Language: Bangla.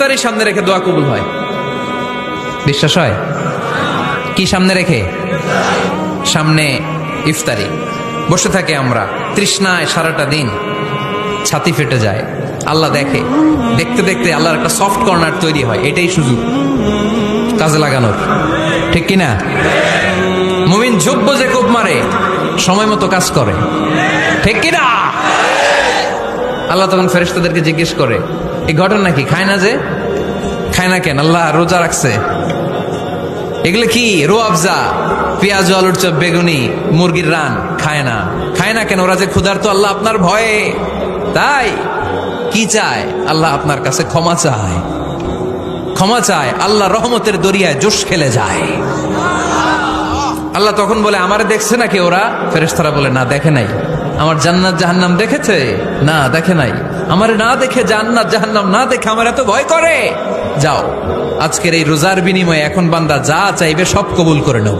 ইফতারি সামনে রেখে দোয়া কবুল হয়। বিশ্বাস হয়? কি সামনে রেখে? সামনে ইফতারি। বসে থাকে আমরা তৃষ্ণায় সারাটা দিন, ছাতি ফেটে যায়। আল্লাহ দেখে, দেখতে দেখতে আল্লাহর একটা সফট কর্নার তৈরি হয়। এটাই সুযোগ কাজে লাগানোর, ঠিক কিনা? মুমিন যোগ্য যে কোপ মারে, সময় মতো কাজ করে, ঠিক কিনা? আল্লাহ তখন ফেরেশতাদেরকে জিজ্ঞেস করে, এই ঘটনা কি? খায় না যে? খায় না কেন? আল্লাহ রোজা রাখছে। এগুলো কি? রোয়াবজা, পেঁয়াজ, আলুর চপ, বেগুনি, মুরগির রান খায় না। খায় না কেন? ওরা যে ক্ষুধার্ত, আল্লাহ আপনার ভয়ে। তাই কি চায়? আল্লাহ আপনার কাছে ক্ষমা চায়। ক্ষমা চায়, আল্লাহ রহমতের দরিয়ায় জোশ খেলে যায়। আল্লাহ তখন বলে, আমারে দেখছে নাকি ওরা? ফেরেশতারা বলে, না দেখে নাই। আমার জান্নাত জাহান্নাম দেখেছে? না দেখে নাই। আমারে না দেখে, জান্নাত জাহান্নাম না দেখে আমার এত ভয় করে? যাও, আজকের এই রোজার বিনিময়ে এখন বান্দা যা চাইবে সব কবুল করে নেব।